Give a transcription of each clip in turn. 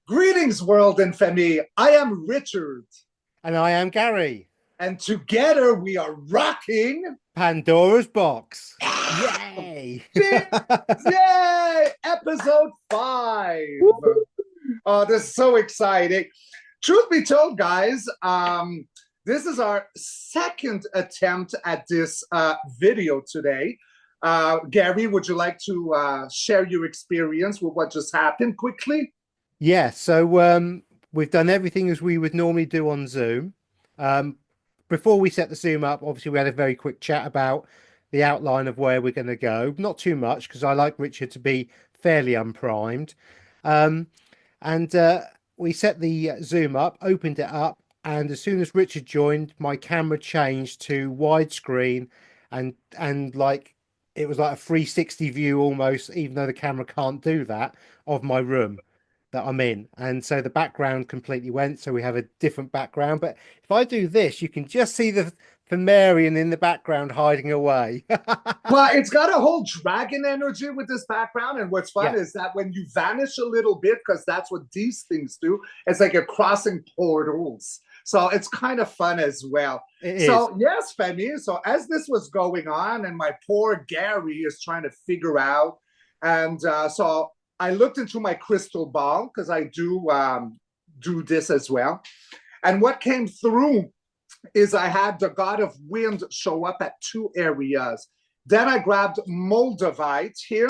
Greetings, world and family. I am Richard, And I am Gary. and together we are rocking. Pandora's box. Yay! Yay! Episode 5. Woo! Oh, this is so exciting. Truth be told, guys, this is our second attempt at this video today. Gary, would you like to share your experience with what just happened quickly? Yeah, so we've done everything as we would normally do on Zoom. Um, Before we set the Zoom up, obviously we had a very quick chat about the outline of where we're going to go. Not too much because I like Richard to be fairly unprimed. Um, and we set the Zoom up, opened it up, and as soon as Richard joined, my camera changed to widescreen, and like it was like a 360 view almost, even though the camera can't do that, of my room that I'm in. And so the background completely went. So we have a different background. But if I do this, you can just see the Marion in the background hiding away. Well, it's got a whole dragon energy with this background. And what's fun Yeah, is that when you vanish a little bit, because that's what these things do, it's like you're crossing portals. So it's kind of fun as well. it is. So, yes, Femi. So, as this was going on, and my poor Gary is trying to figure out, and so I looked into my crystal ball because I do this as well. And what came through is I had the god of wind show up at two areas. Then I grabbed Moldavite here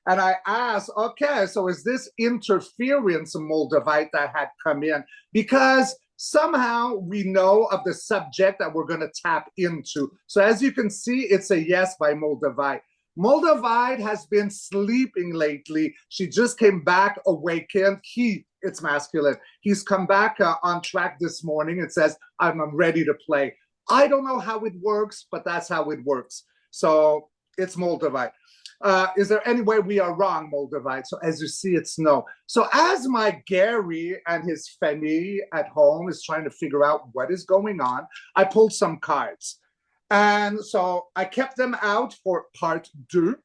and I asked, okay, so is this interference Moldavite that had come in? Because somehow we know of the subject that we're going to tap into. So as you can see, it's a yes by Moldavite. Moldavite has been sleeping lately. She just came back awakened. It's masculine. He's come back on track this morning and says, I'm ready to play. I don't know how it works, but that's how it works. So it's Moldavite. Is there any way we are wrong, Moldavite? So as you see, it's no. So as my Gary and his Femi at home is trying to figure out what is going on, I pulled some cards. And so I kept them out for part two.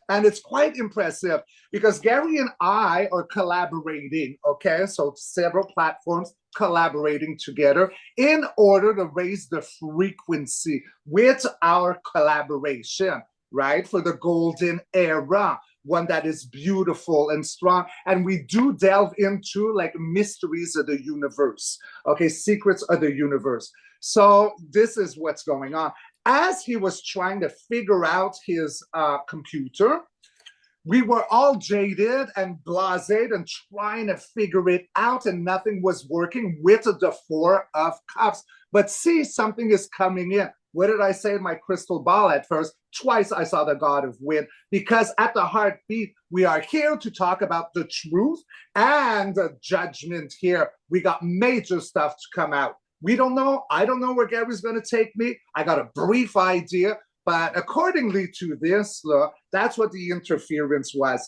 And it's quite impressive because Gary and I are collaborating, okay? So several platforms collaborating together in order to raise the frequency with our collaboration, right? For the golden era, one that is beautiful and strong. And we do delve into like mysteries of the universe, okay? Secrets of the universe. So this is what's going on. As he was trying to figure out his computer, we were all jaded and blasé and trying to figure it out, and nothing was working with the Four of Cups. But see, something is coming in. What did I say in my crystal ball at first? Twice I saw the god of wind, because at the heartbeat, we are here to talk about the truth and the judgment here. We got major stuff to come out. We don't know. I don't know where Gary's going to take me. I got a brief idea. But accordingly to this, that's what the interference was.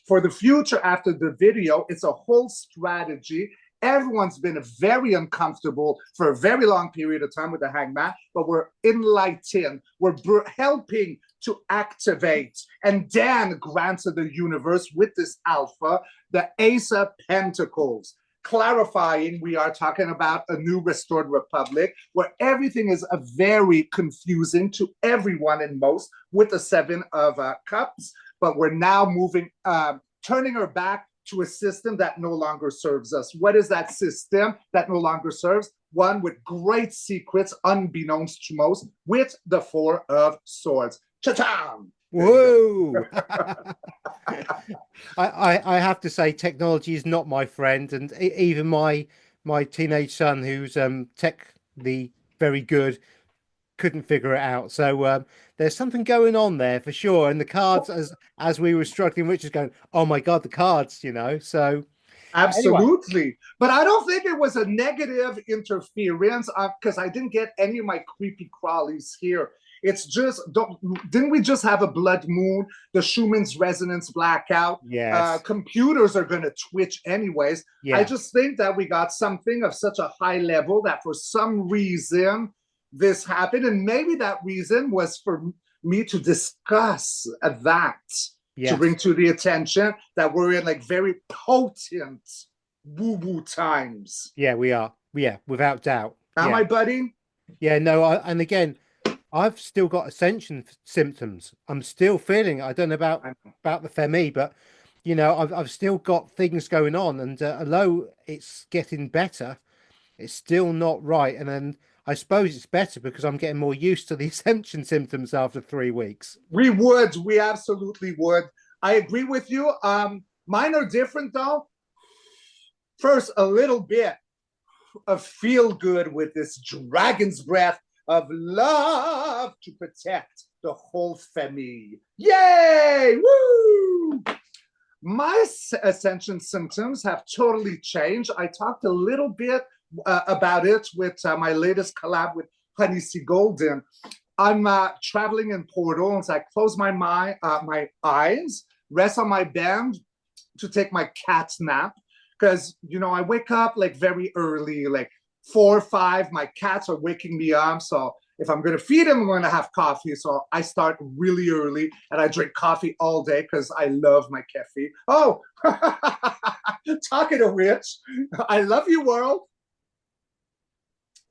For the future after the video, it's a whole strategy. Everyone's been very uncomfortable for a very long period of time with the hangman, but we're enlightened. We're helping to activate and then grant to the universe with this alpha, the Ace of Pentacles. Clarifying, we are talking about a new restored republic where everything is very confusing to everyone and most with the Seven of Cups, but we're now moving, turning our back to a system that no longer serves us. What is that system that no longer serves? One with great secrets unbeknownst to most, with the Four of Swords. Cha-cha! Whoa! I have to say technology is not my friend, and even my teenage son, who's technically very good, couldn't figure it out. So there's something going on there for sure. And the cards, as we were struggling, Rich is going, "Oh my God, the cards!" So anyway, Absolutely. But I don't think it was a negative interference because I didn't get any of my creepy crawlies here. It's just, didn't we just have a blood moon, the Schumann's resonance blackout? yes, Computers are going to twitch anyways. I yeah. just think that we got something of such a high level that for some reason this happened. And maybe that reason was for me to discuss that, to bring Yes. to the attention that we're in like very potent woo-woo times. Yeah, we are. Yeah, without doubt. Am Yeah. I, buddy? Yeah, no, and again, I've still got ascension symptoms. I'm still feeling it. I don't know about the FEMI, but I've still got things going on, and although it's getting better, it's still not right. And then I suppose it's better because I'm getting more used to the ascension symptoms after 3 weeks. We absolutely would. I agree with you. Mine are different though. First, a little bit of feel good with this dragon's breath of love to protect the whole family. Yay! Woo! My ascension symptoms have totally changed. I talked a little bit about it with my latest collab with Honey C. Golden. I'm traveling in portals. I close my eyes, rest on my bed to take my cat nap because I wake up like very early, like 4 or 5. My cats are waking me up, so if I'm going to feed them, I'm going to have coffee. So I start really early and I drink coffee all day because I love my coffee. Oh, talking of which, I love you, world.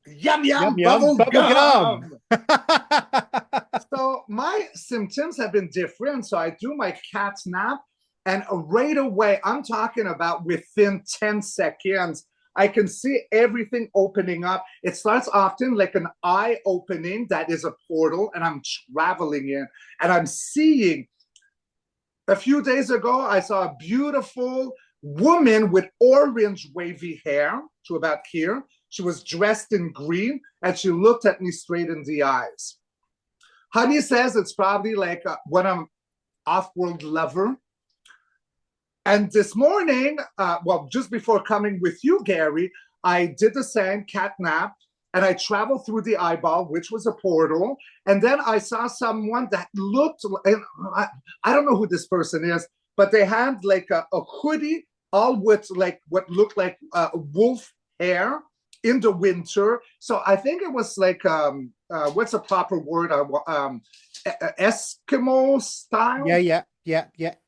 Yum, yum, Yum yum, bubble bubble gum. gum. So my symptoms have been different. So I do my cat's nap, and right away, I'm talking about within 10 seconds, I can see everything opening up. It starts often like an eye opening that is a portal, and I'm traveling in, and I'm seeing. A few days ago, I saw a beautiful woman with orange wavy hair to about here. She was dressed in green, and she looked at me straight in the eyes. Honey says it's probably like when I'm off-world lover. And this morning, just before coming with you, Gary, I did the same cat nap, and I traveled through the eyeball, which was a portal. And then I saw someone that looked, I don't know who this person is, but they had like a hoodie, all with like what looked like wolf hair in the winter. So I think it was like, what's a proper word? Eskimo style? Yeah.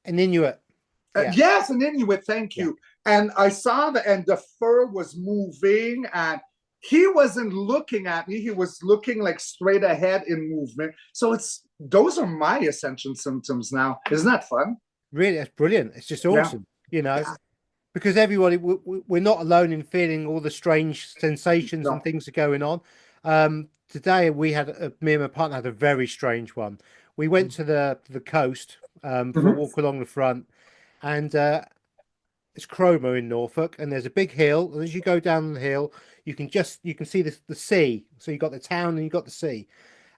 An Inuit. Yeah. Yes, an Inuit, thank you. And I saw and the fur was moving, and he wasn't looking at me. He was looking like straight ahead in movement. So those are my ascension symptoms now. Isn't that fun? Really, that's brilliant. It's just awesome, because everybody, we're not alone in feeling all the strange sensations and things are going on. Today, me and my partner had a very strange one. We went to the coast for a walk along the front, and it's Cromer in Norfolk, and there's a big hill. And as you go down the hill, you can see the sea. So you got the town and you got the sea,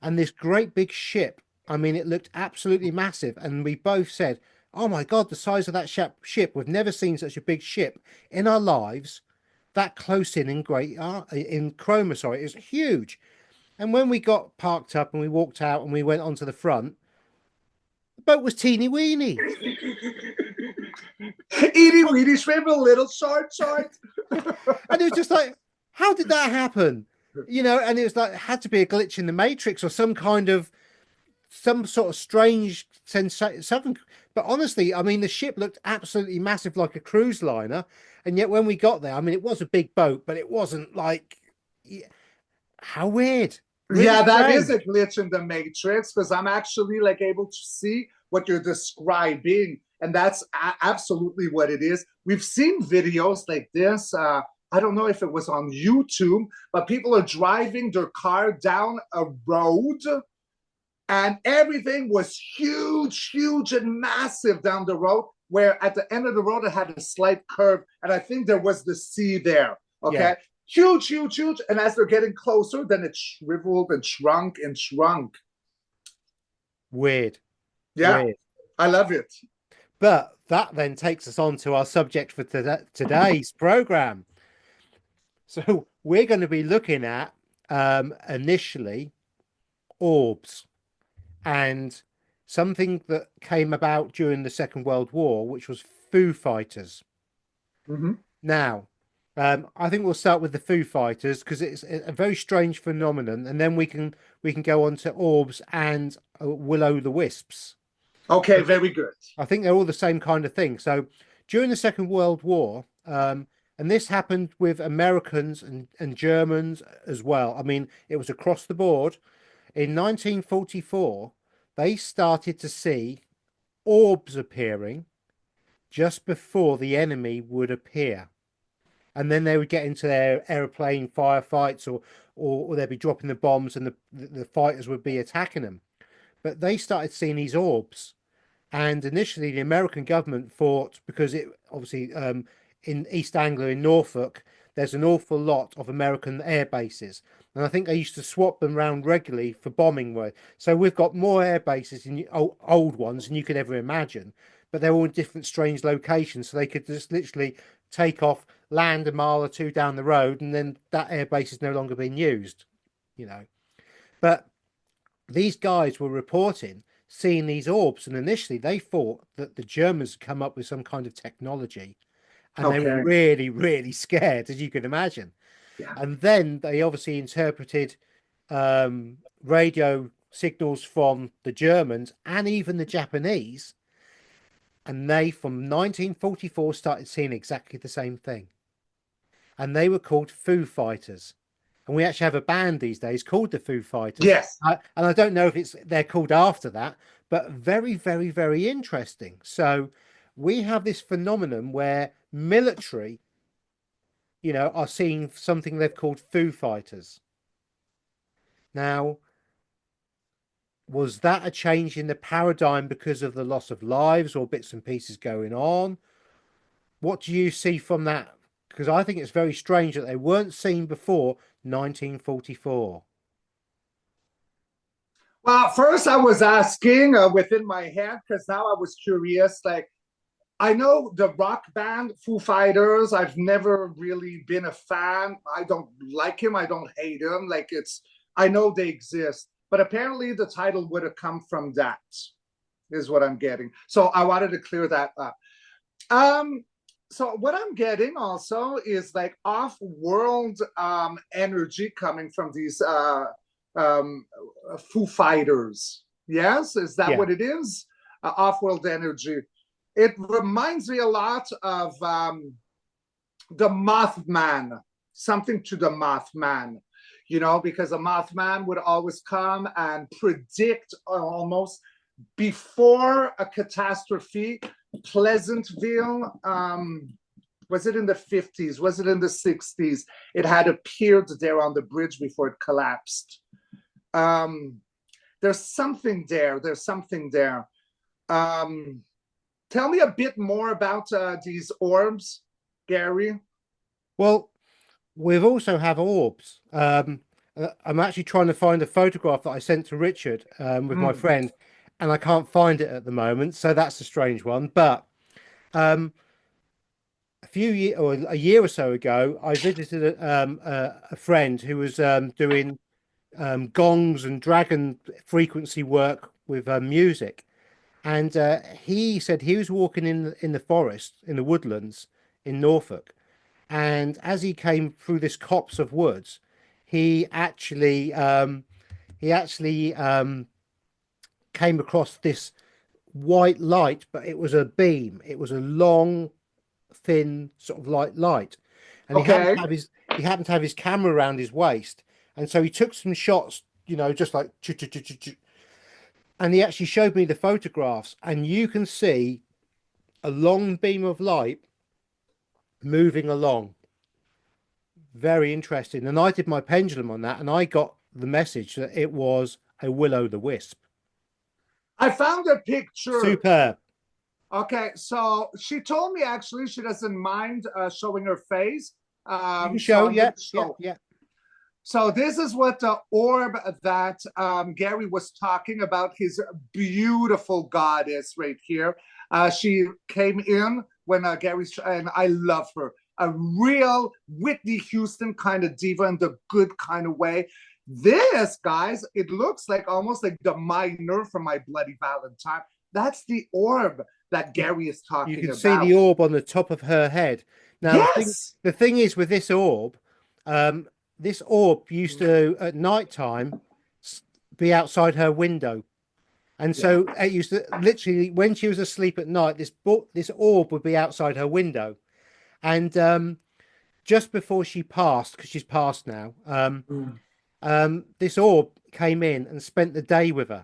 and this great big ship. I mean, it looked absolutely massive, and we both said, "Oh my God, the size of that ship! We've never seen such a big ship in our lives, that close in Cromer. Sorry, it was huge." And when we got parked up and we walked out and we went onto the front, the boat was teeny weeny. Eeny weeny shrivel, little short. And it was just like, how did that happen? And it was like, it had to be a glitch in the matrix or some sort of strange sensation, something. But honestly, I mean, the ship looked absolutely massive, like a cruise liner. And yet when we got there, I mean, it was a big boat, but it wasn't like, how weird. Really yeah, that strange. is a glitch in the matrix, because I'm actually like able to see what you're describing. And that's absolutely what it is. We've seen videos like this. I don't know if it was on YouTube, but people are driving their car down a road, and everything was huge and massive down the road, where at the end of the road, it had a slight curve. And I think there was the sea there. Okay. Yeah. Huge. And as they're getting closer, then it shriveled and shrunk. Weird. Yeah. Weird. I love it. But that then takes us on to our subject for today's program. So we're going to be looking at initially orbs and something that came about during the Second World War, which was Foo Fighters. Now, I think we'll start with the Foo Fighters because it's a very strange phenomenon, and then we can go on to orbs and will-o'-the-wisps. Okay, very good. I think they're all the same kind of thing. So during the Second World War, And this happened with Americans and Germans as well. I mean, it was across the board. In 1944, they started to see orbs appearing just before the enemy would appear. And then they would get into their aeroplane firefights, or they'd be dropping the bombs, and the fighters would be attacking them. But they started seeing these orbs. And initially, the American government thought, because it obviously in East Anglia in Norfolk, there's an awful lot of American air bases. And I think they used to swap them around regularly for bombing work. So we've got more air bases in old ones than you could ever imagine. But they're all in different strange locations. So they could just literally take off, land a mile or two down the road, and then that air base is no longer being used, you know. But these guys were reporting seeing these orbs, and initially they thought that the Germans had come up with some kind of technology, and they were Okay. really, really scared, as you can imagine. Yeah. And then they obviously interpreted radio signals from the Germans and even the Japanese, and they, from 1944, started seeing exactly the same thing. And they were called Foo Fighters. And we actually have a band these days called the Foo Fighters. Yes. And I don't know if they're called after that, but very, very, very interesting. So we have this phenomenon where military, are seeing something they've called Foo Fighters. Now, was that a change in the paradigm because of the loss of lives or bits and pieces going on? What do you see from that? Because I think it's very strange that they weren't seen before 1944. Well, first I was asking within my head because now I was curious. Like, I know the rock band Foo Fighters. I've never really been a fan. I don't like him. I don't hate him. Like, I know they exist, but apparently the title would have come from that, is what I'm getting. So I wanted to clear that up. So what I'm getting also is like off-world energy coming from these Foo Fighters. Yes, is that Yeah. what it is? Off-world energy. It reminds me a lot of the Mothman, something to the Mothman, because the Mothman would always come and predict almost before a catastrophe. Pleasantville, was it in the 50s? Was it in the 60s? It had appeared there on the bridge before it collapsed. There's something there. There's something there. Tell me a bit more about these orbs, Gary. Well, we also have orbs. I'm actually trying to find a photograph that I sent to Richard with my friend, and I can't find it at the moment. So that's a strange one. But a year or so ago, I visited a friend who was doing gongs and dragon frequency work with music, and he said he was walking in the forest in the woodlands in Norfolk, and as he came through this copse of woods, he actually came across this white light, but it was a beam. It was a long, thin sort of light, and Okay. he happened to have his camera around his waist, and so he took some shots, just like and he actually showed me the photographs, and you can see a long beam of light moving along. Very interesting. And I did my pendulum on that, and I got the message that it was a will-o'-the-wisp. I found a picture. Superb. Okay, so she told me actually she doesn't mind showing her face. You can So show, I'm yeah, going to yeah, show. yeah. So this is what the orb that Gary was talking about, his beautiful goddess right here. She came in when Gary's, and I love her. A real Whitney Houston kind of diva in the good kind of way. This, guys, it looks like almost like the minor from My Bloody Valentine. That's the orb that Gary is talking You can about. see the orb on the top of her head. Now, Yes. the thing is with this orb used to, at night time, be outside her window. And so it used to literally, when she was asleep at night, this orb would be outside her window. And just before she passed, because she's passed now, Mm. this orb came in and spent the day with her.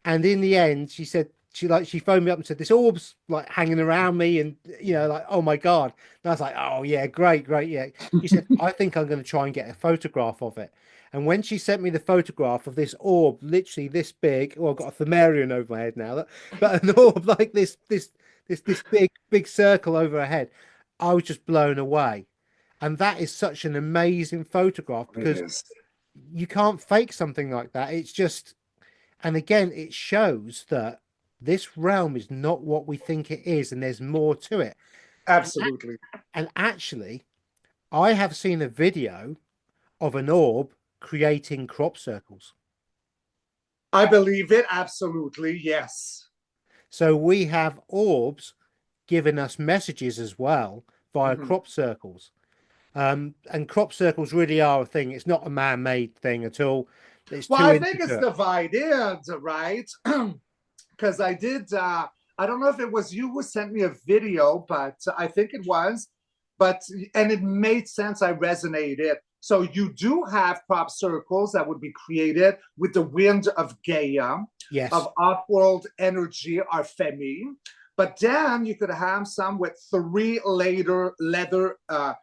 And in the end, she said she phoned me up and said this orb's like hanging around me, and like, oh my God. And I was like, oh yeah, great, great, yeah. She said, I think I'm going to try and get a photograph of it. And when she sent me the photograph of this orb, literally this big, well, I've got a Pthumerian over my head now, but an orb like this big circle over her head, I was just blown away. And that is such an amazing photograph It because is. you can't fake something like that. It's just, and again, it shows that this realm is not what we think it is, and there's more to it. Absolutely. And actually, I have seen a video of an orb creating crop circles. I believe it. Absolutely. Yes. So we have orbs giving us messages as well via Mhm. crop circles. And crop circles really are a thing. It's not a man-made thing at all. It's Well, too I think it's intricate. divided, right? Because I did, I don't know if it was you who sent me a video, but I think it was. But, and it made sense. I resonated. So you do have crop circles that would be created with the wind of Gaia, Yes. of off-world energy, our Femi. But then you could have some with three uh,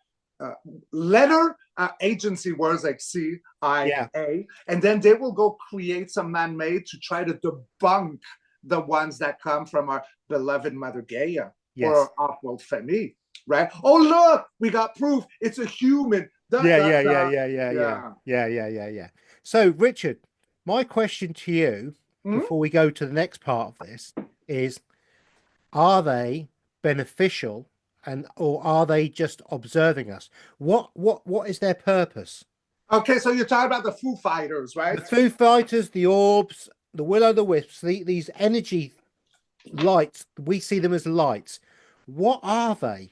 letter agency words like Yeah. CIA, and then they will go create some man-made to try to debunk the ones that come from our beloved Mother Gaia Yes. or off-world Femi, right? Oh, look, we got proof. It's a human. Da, Yeah, da, yeah, yeah, da. yeah, yeah, yeah, Yeah. yeah, yeah, yeah, yeah. So, Richard, my question to you Hmm? before we go to the next part of this is, are they beneficial and or are they just observing us? What is their purpose? Okay, so you're talking about the Foo Fighters, The right? Foo Fighters, the Orbs, the Will-o'-the-Wisps, these energy lights, we see them as lights. What are they?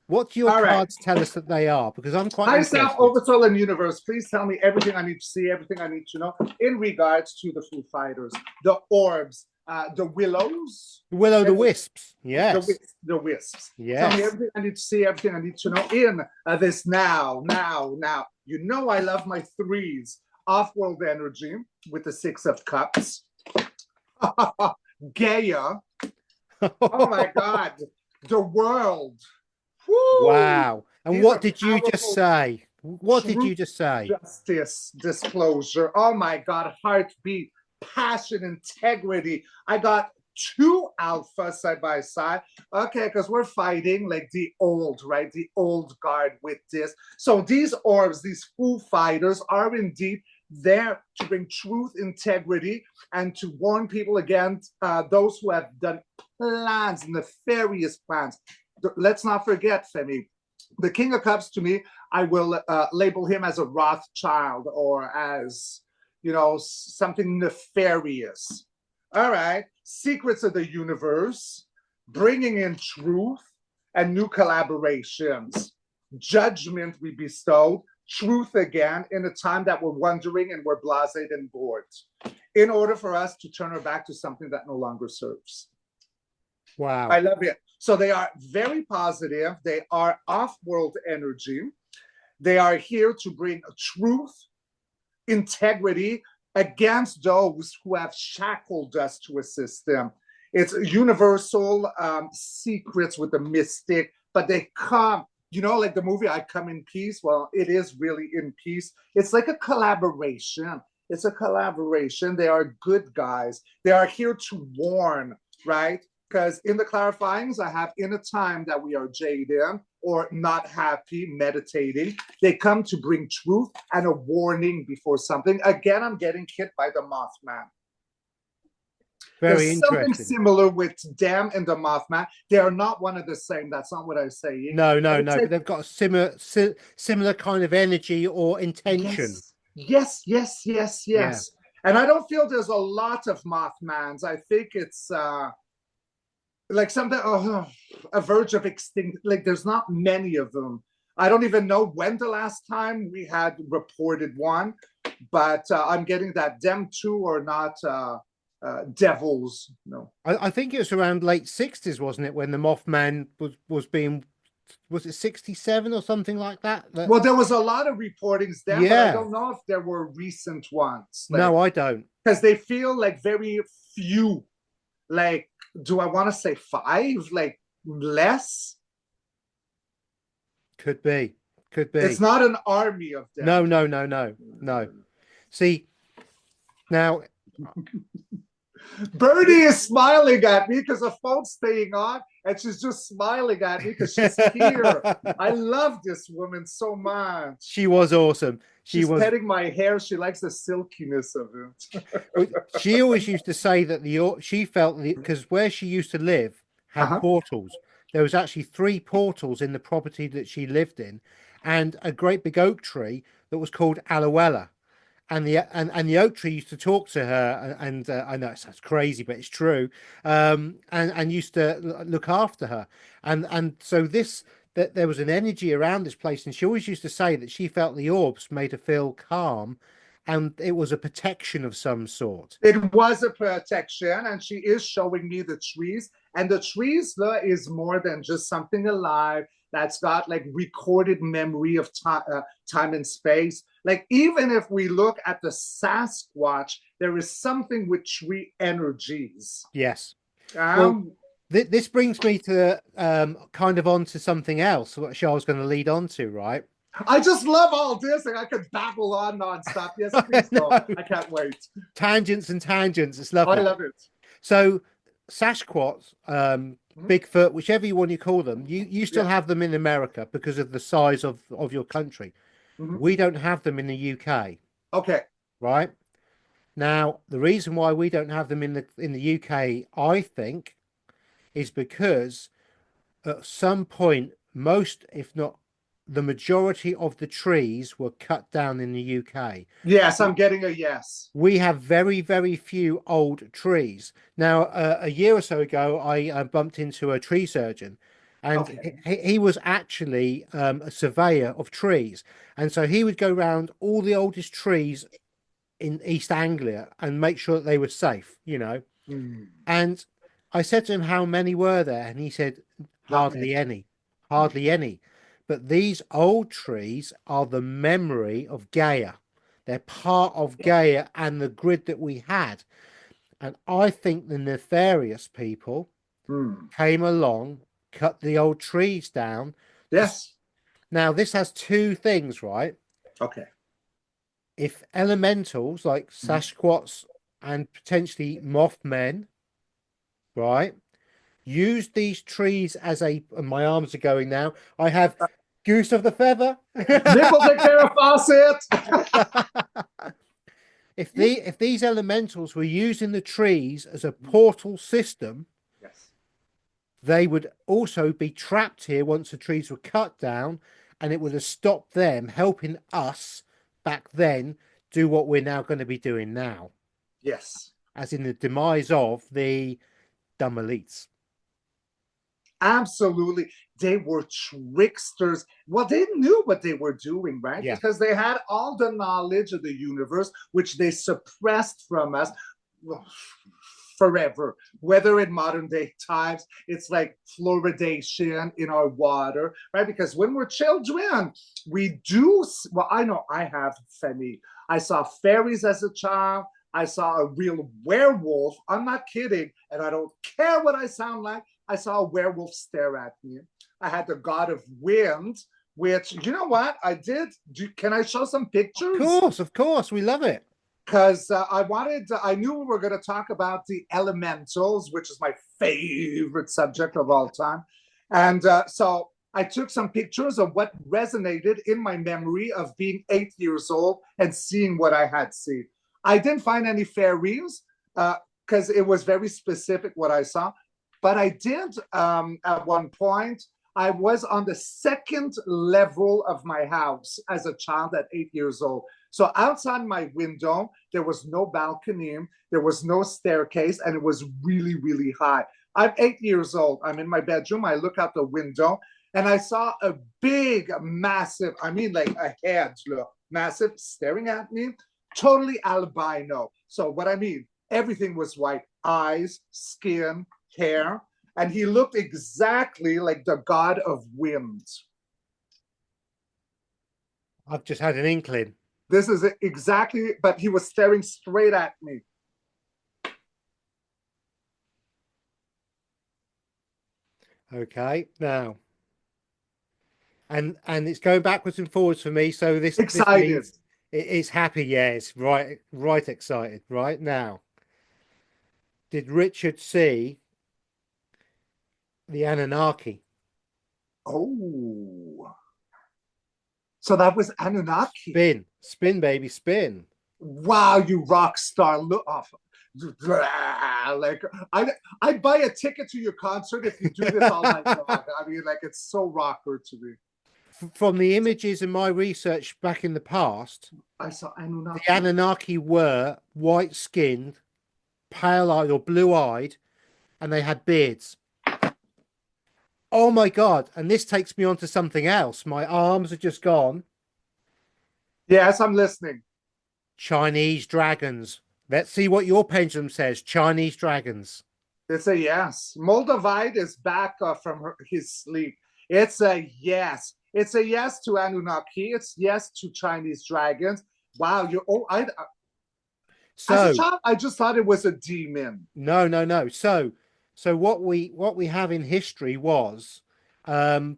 What do your All right. cards tell us that they are? Because I'm quite High self, interested. oversoul, and universe. Please tell me everything I need to see, everything I need to know in regards to the Foo Fighters, the orbs, the willows, and Will-o'-the-Wisps. the Yes. the wisps. Tell me Yes. everything I need to see, everything I need to know in this now. You know I love my threes. Off-world energy with the Six of Cups. Gaia. Oh my God. The world. Woo! Wow. And These what are did you just powerful. say? What did Truth, you just say? justice, disclosure. Oh my God, heartbeat, passion, integrity. I got two alphas side by side. Okay, because we're fighting like the old, right? The old guard with this. So these orbs, these Foo Fighters are indeed there to bring truth, integrity, and to warn people against those who have done plans, nefarious plans. Let's not forget, Femi, the King of Cups to me, I will label him as a Rothschild or as, something nefarious. All right. Secrets of the universe, bringing in truth and new collaborations. Judgment we bestowed, truth again in a time that we're wondering and we're blasé and bored, in order for us to turn our back to something that no longer serves. I Wow. love it. So they are very positive. They are off-world energy. They are here to bring truth, integrity against those who have shackled us to a system. It's universal secrets with the mystic, but they come, like the movie I Come in Peace. Well, it is really in peace. It's like a collaboration. It's a collaboration. They are good guys. They are here to warn, right? Because in the clarifyings, I have in a time that we are jaded or not happy, meditating, they come to bring truth and a warning before something. Again, I'm getting hit by the Mothman. Very There's something interesting. similar with Dam and the Mothman. They are not one of the same. That's not what I'm saying. No, But no, it's no. But like, they've got a similar kind of energy or intention. yes. Yeah. And I don't feel there's a lot of Mothmans. I think it's like something a verge of extinct. Like there's not many of them. I don't even know when the last time we had reported one, but I'm getting that them two are not devils. No. I think it was around late 60s, wasn't it, when the Mothman was being was it 67 or something like that? Well, there was a lot of reportings then, but I Yeah. don't know if there were recent ones. Like, No, I don't. because they feel like very few. Like, do I want to say five? Like less? Could be. Could It's be. not an army of them. No, no, no, no, no. See, now Birdie is smiling at me because the phone's staying on, and she's just smiling at me because she's here. I love this woman so much. she was awesome. She's petting my hair. She likes the silkiness of it. She always used to say that she felt because where she used to live had portals. There was actually 3 portals in the property that she lived in, and a great big oak tree that was called Aloella. And the oak tree used to talk to her, and I know it sounds crazy, but it's true. And used to look after her, and so that there was an energy around this place, and she always used to say that she felt the orbs made her feel calm, and it was a protection of some sort. It was a protection, and she is showing me the trees, and the trees is more than just something alive that's got like recorded memory of time and space. Like, even if we look at the Sasquatch, there is something with tree energies. Yes. Well, this brings me to kind of onto something else, which I was going to lead on to, right? I just love all this, and I could babble on nonstop. Yes, please go. I can't wait. Tangents and tangents. It's lovely. I love it. So, Sasquatch, Bigfoot, whichever you want to call them, you still have them in America because of the size of your country. We don't have them in the UK. Okay. Right? Now, the reason why we don't have them in the UK, I think, is because at some point, most, if not the majority of the trees were cut down in the UK. Yes, I'm getting a yes. We have very, very few old trees. Now, a year or so ago, I bumped into a tree surgeon, and he was actually a surveyor of trees. And so he would go around all the oldest trees in East Anglia and make sure that they were safe, you know. And I said to him, how many were there? And he said, hardly any, hardly any. But these old trees are the memory of Gaia. They're part of Gaia and the grid that we had. And I think the nefarious people came along, cut the old trees down. Yes. Now, this has 2 things, right? Okay. If elementals like Sasquatch and potentially Mothmen, right, use these trees as and my arms are going now. I have Goose of the Feather. Nipple the care faucet. If these elementals were using the trees as a portal system, they would also be trapped here once the trees were cut down, and it would have stopped them helping us back then do what we're now going to be doing now. Yes. As in the demise of the dumb elites. Absolutely. They were tricksters. Well, they knew what they were doing, right? Yeah. Because they had all the knowledge of the universe, which they suppressed from us forever. Whether in modern day times, it's like fluoridation in our water, right? Because when we're children, we do, well, I know I have, Femi. I saw fairies as a child. I saw a real werewolf. I'm not kidding. And I don't care what I sound like. I saw a werewolf stare at me. I had the god of wind, which, you know what? I did. Can I show some pictures? Of course. We love it. Because I knew we were going to talk about the elementals, which is my favorite subject of all time. And so I took some pictures of what resonated in my memory of being 8 years old and seeing what I had seen. I didn't find any fairies because it was very specific what I saw. But I did, at one point, I was on the 2nd level of my house as a child at 8 years old. So outside my window, there was no balcony, there was no staircase, and it was really, really high. I'm 8 years old. I'm in my bedroom. I look out the window, and I saw a big, massive, I mean like a head, look, massive, staring at me, totally albino. So what I mean, everything was white, eyes, skin, hair. and he looked exactly like the god of wind. I've just had an inkling. This is exactly, but he was staring straight at me. Okay, now, and it's going backwards and forwards for me. So this Excited. means it's happy. Yes, right excited. Right now, did Richard see the Anunnaki? Oh. So that was Anunnaki. Spin, baby, spin. Wow, you rock star. Look off. Like I'd buy a ticket to your concert if you do this all night long. I mean, like it's so rocker to me. From the images in my research back in the past, I saw the Anunnaki. Anunnaki were white skinned, pale eyed or blue eyed, and they had beards. Oh my God. And this takes me on to something else. My arms are just gone. Yes, I'm listening. Chinese dragons. Let's see what your pendulum says. Chinese dragons. It's a yes. Moldavite is back from his sleep. It's a yes. It's a yes to Anunnaki. It's yes to Chinese dragons. Wow, you. Oh, as a child, I just thought it was a demon. No. So what we have in history was there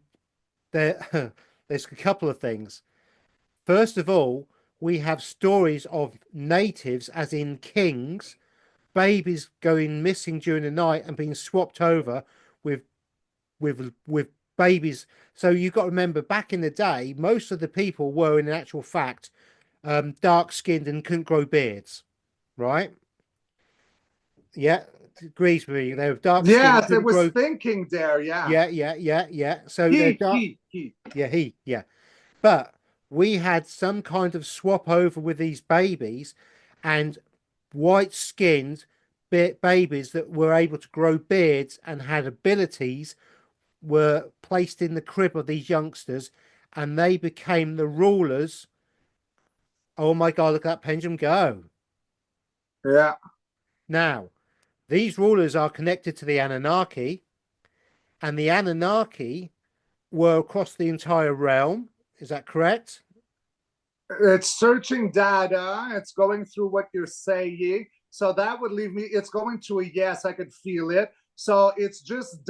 there's a couple of things. First of all, we have stories of natives, as in kings, babies going missing during the night and being swapped over with with babies. So you've got to remember, back in the day, most of the people were, in actual fact, dark skinned and couldn't grow beards, right? Yeah, agrees with me. They were dark skinned, Yes, it couldn't was grow. thinking there. Yeah. Yeah. So they're dark. He. Yeah. But we had some kind of swap over with these babies, and white skinned babies that were able to grow beards and had abilities were placed in the crib of these youngsters, and they became the rulers. Oh my God, look at that pendulum go. Yeah. Now, these rulers are connected to the Anunnaki, and the Anunnaki were across the entire realm. Is that correct? It's searching data. It's going through what you're saying. So that would leave me. It's going to a yes. I could feel it. So it's just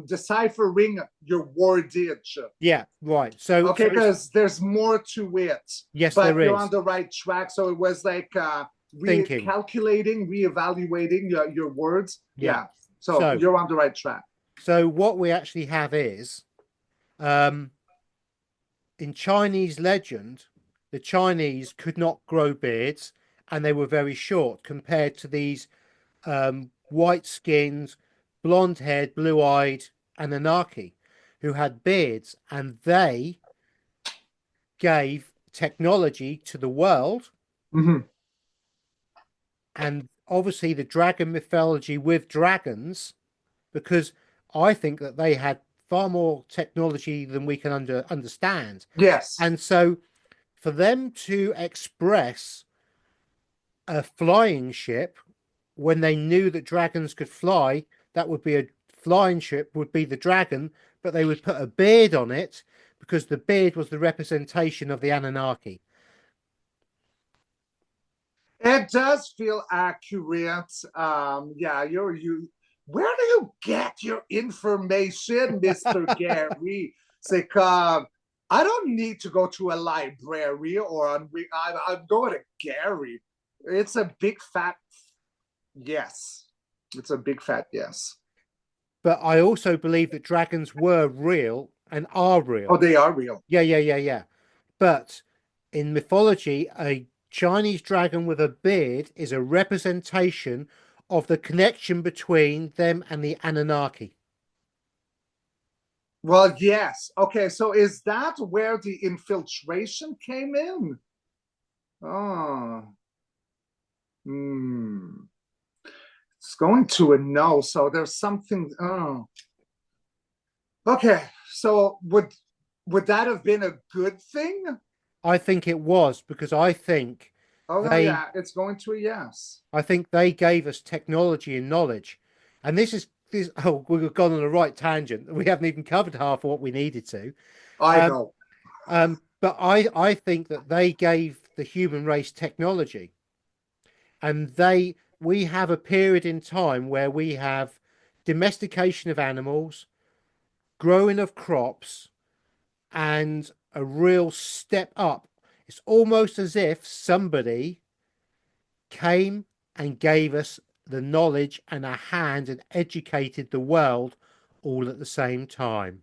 deciphering your wordage. Yeah, right. So okay, because there's more to it. Yes, but there you're is. on the right track. So it was like Thinking, recalculating, reevaluating your words. yeah. So you're on the right track. So what we actually have is, in Chinese legend, the Chinese could not grow beards, and they were very short compared to these white-skinned, blonde-haired, blue-eyed Anunnaki, who had beards, and they gave technology to the world. Mm-hmm. And obviously the dragon mythology with dragons, because I think that they had far more technology than we can understand. Yes. And so for them to express a flying ship when they knew that dragons could fly, that would be a flying ship, would be the dragon, but they would put a beard on it because the beard was the representation of the Anunnaki. It does feel accurate. Yeah, you. Where do you get your information, Mr. Gary? It's like, I don't need to go to a library or I'm going to Gary. It's a big fat yes. It's a big fat yes. But I also believe that dragons were real and are real. Oh, they are real. Yeah. But in mythology, a Chinese dragon with a beard is a representation of the connection between them and the Anunnaki. Well, yes. Okay, so is that where the infiltration came in? Oh. It's going to a no, so there's something. Oh. Okay, so would that have been a good thing? I think it was, because I think yeah, it's going to a yes. I think they gave us technology and knowledge. And this is we've gone on a right tangent. We haven't even covered half of what we needed to. I Um, know. but I think that they gave the human race technology, and we have a period in time where we have domestication of animals, growing of crops, and a real step up. It's almost as if somebody came and gave us the knowledge and a hand and educated the world all at the same time.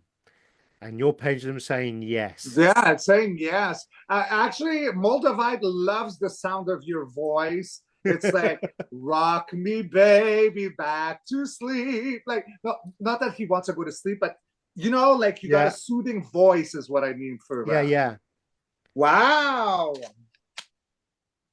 And your pendulum saying yes. Yeah, it's saying yes. Actually, Moldavite loves the sound of your voice. It's like, rock me, baby, back to sleep. Like, no, not that he wants to go to sleep, but like you got a Yeah, soothing voice, is what I mean for yeah, that. yeah. Wow.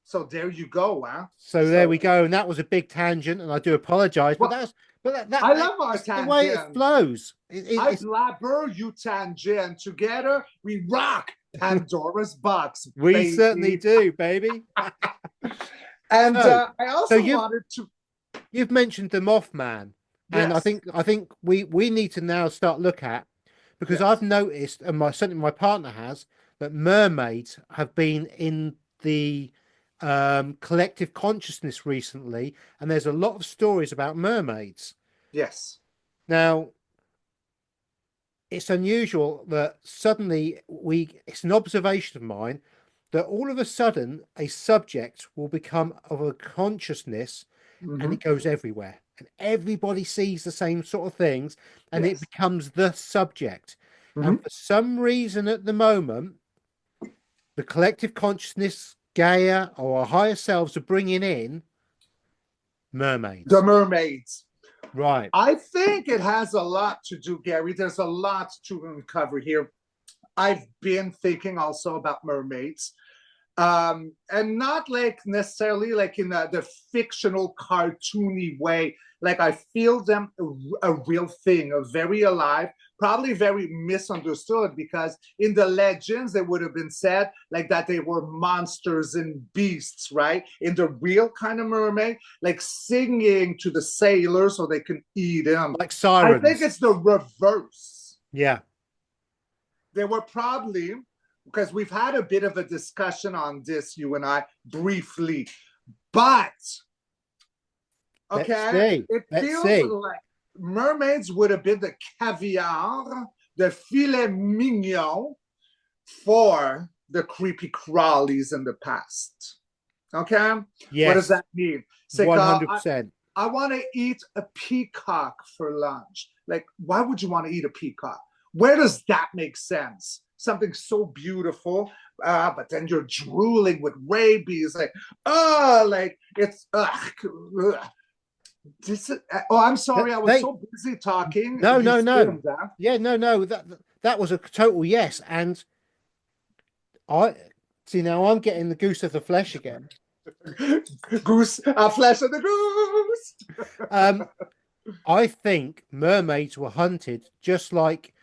So there you go, huh? So there So, we go. And that was a big tangent, and I do apologize, but well, that's but I love our it's the way it tangent. flows. I It's blabber, you tangent. Together, we rock Pandora's box, we certainly baby. do, baby. And So I so also wanted to, you've mentioned the Mothman, and yes, I think we need to now start look at, because I've yes, noticed, and certainly my partner has, that mermaids have been in the collective consciousness recently, and there's a lot of stories about mermaids. yes. Now, it's unusual that suddenly it's an observation of mine that all of a sudden a subject will become of a consciousness and Mm-hmm. it goes everywhere and everybody sees the same sort of things and it Yes. becomes the subject. Mm-hmm. And for some reason at the moment, the collective consciousness, Gaia, or our higher selves are bringing in The mermaids. mermaids. Right. I think it has a lot to do, Gary. There's a lot to uncover here. I've been thinking also about mermaids. And not like necessarily like in the fictional cartoony way. Like I feel them a real thing, a very alive, probably very misunderstood, because in the legends it would have been said like that they were monsters and beasts, right? In the real kind of mermaid, like singing to the sailors so they can eat them. Like I think sirens. it's the reverse. Yeah. They were probably, because we've had a bit of a discussion on this, you and I, briefly, but Let's okay, see. it Let's feels see. like mermaids would have been the caviar, the filet mignon for the creepy crawlies in the past. Okay, what does Yes. that mean? Say, I, 100%. I want to eat a peacock for lunch. Like, why would you want to eat a peacock? Where does that make sense? Something so beautiful, but then you're drooling with rabies. Like, like it's, this is, oh, I'm sorry. I was They so busy talking. no, You no, no. skimmed that. Yeah, no, no. That was a total yes. And I see now I'm getting the goose of the flesh again. Goose, flesh of the goose. Um, I think mermaids were hunted just like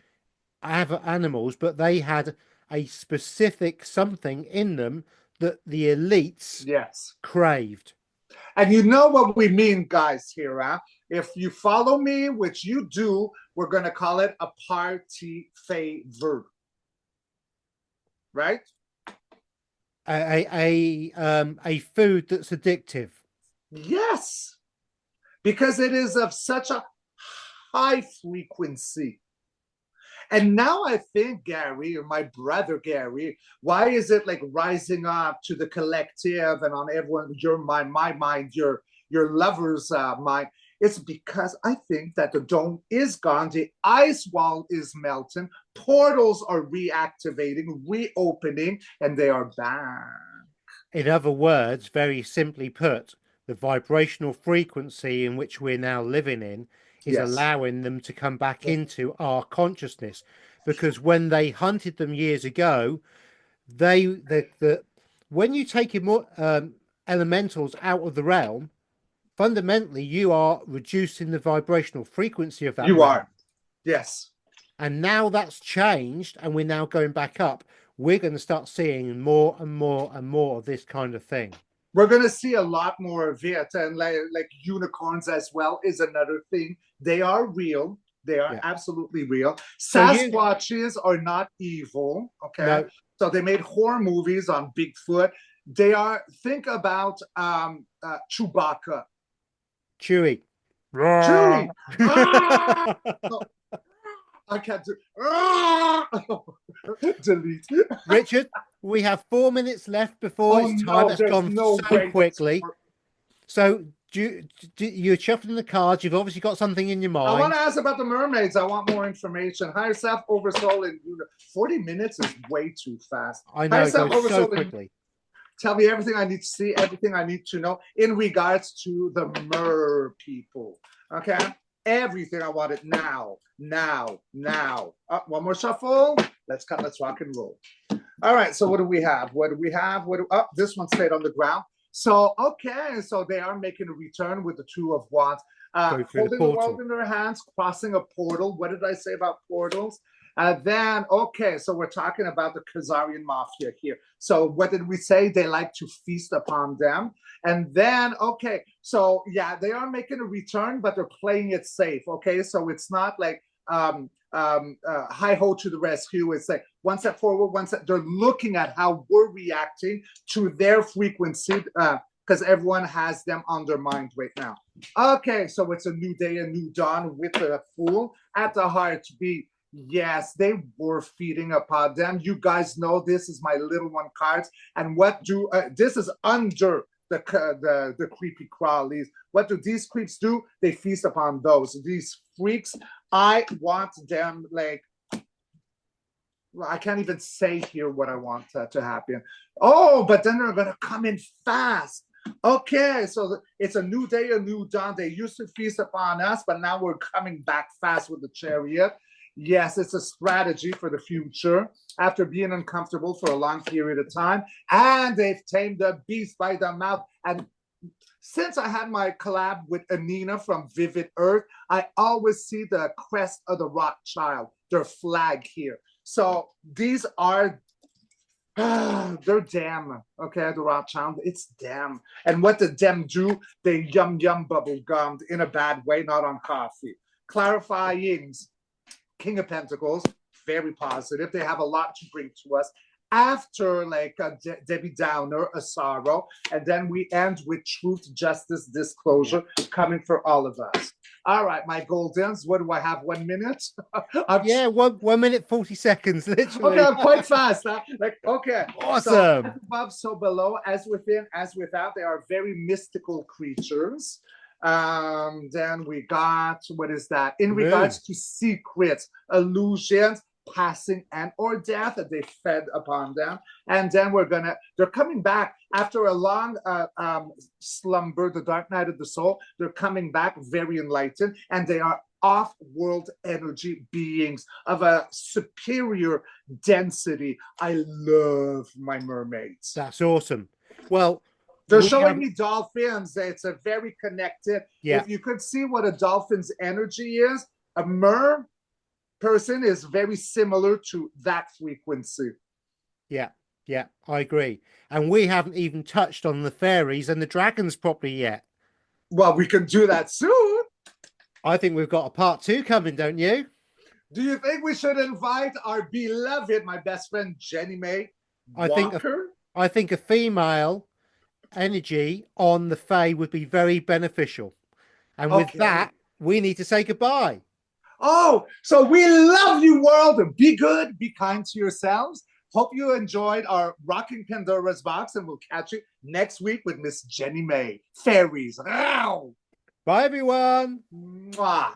other animals, but they had a specific something in them that the elites Yes. craved. And you know what we mean, guys, here, huh? If you follow me, which you do, we're going to call it a party favor. Right? A food that's addictive. Yes. Because it is of such a high frequency. And now I think, Gary, or my brother Gary, why is it like rising up to the collective and on everyone, your mind, my mind, your lover's mind? It's because I think that the dome is gone, the ice wall is melting, portals are reactivating, reopening, and they are back. In other words, very simply put, the vibrational frequency in which we're now living in is Yes. allowing them to come back into our consciousness. Because when they hunted them years ago, the when you take elementals out of the realm, fundamentally you are reducing the vibrational frequency of that You realm. are. Yes. And now that's changed, and we're now going back up. We're going to start seeing more and more and more of this kind of thing. We're gonna see a lot more of it, and like unicorns as well is another thing. They are real. They are Yeah. absolutely real. So you Sasquatches are not evil. Okay, no so they made horror movies on Bigfoot. They are. Think about Chewbacca, Chewy. Chewie. Ah! No, I can't do. Ah! Delete. Richard, we have 4 minutes left before Oh it's time. no, That's there's gone no so way. quickly. So you're shuffling the cards. You've obviously got something in your I want mind. to ask about the mermaids. I want more information. Higher self, oversoul, and 40 minutes is way too fast. I know Higher it self, goes so oversoul, and quickly. tell me everything I need to see, everything I need to know in regards to the mer people. Okay, everything I want it now, now, now. One more shuffle. Let's cut. Let's rock and roll. All right. So what do we have? What do we have? This one stayed on the ground. So okay. So they are making a return with the Two of Wands. Go through the Holding the world portal. in their hands, crossing a portal. What did I say about portals? Then, okay, so we're talking about the Khazarian Mafia here. So what did we say? They like to feast upon them. And then, okay, so yeah, they are making a return, but they're playing it safe, okay? So it's not like hi-ho to the rescue. It's like one step forward, one step. They're looking at how we're reacting to their frequency, because everyone has them undermined right now. Okay, so it's a new day, a new dawn with the Fool at the heartbeat. Yes, they were feeding upon them. You guys know this is my little one cards, and what do this is under the creepy crawlies. What do these creeps do? They feast upon those. These freaks, I want them like. Well, I can't even say here what I want to happen. Oh, but then they're gonna come in fast. Okay, so it's a new day, a new dawn. They used to feast upon us, but now we're coming back fast with the chariot. Yes, it's a strategy for the future after being uncomfortable for a long period of time. And they've tamed the beast by the mouth. And since I had my collab with Anina from Vivid Earth, I always see the crest of the Rothschild, their flag here. So these are they're damn, okay, the Rothschild, it's damn. And what did them do? They yum bubble gummed in a bad way, not on coffee. Clarifyings, King of Pentacles, very positive. They have a lot to bring to us. After like a Debbie Downer, a sorrow, and then we end with truth, justice, disclosure coming for all of us. All right, my Goldens, what do I have? 1 minute? Yeah, 1 minute 40 seconds, literally. Okay, I'm quite fast. Huh? Like, okay. Awesome. So as above, so below, as within, as without. They are very mystical creatures. Then we got, what is that? In regards to secrets, illusions, passing and or death, that they fed upon them. And then they're coming back after a long slumber, the dark night of the soul. They're coming back very enlightened, and they are off-world energy beings of a superior density. I love my mermaids. That's awesome. Well, they're showing me dolphins. It's a very connected. Yeah. If you could see what a dolphin's energy is, a mer person is very similar to that frequency. Yeah, I agree. And we haven't even touched on the fairies and the dragons properly yet. Well, we can do that soon. I think we've got a part 2 coming, don't you? Do you think we should invite our beloved, my best friend Jenny May Walker? I think a female energy on the Fae would be very beneficial. And with that, we need to say goodbye. Oh, so we love you, world. Be good, be kind to yourselves. Hope you enjoyed our Rocking Pandoras box, and we'll catch you next week with Miss Jenny May. Fairies. Ow! Bye, everyone. Mwah.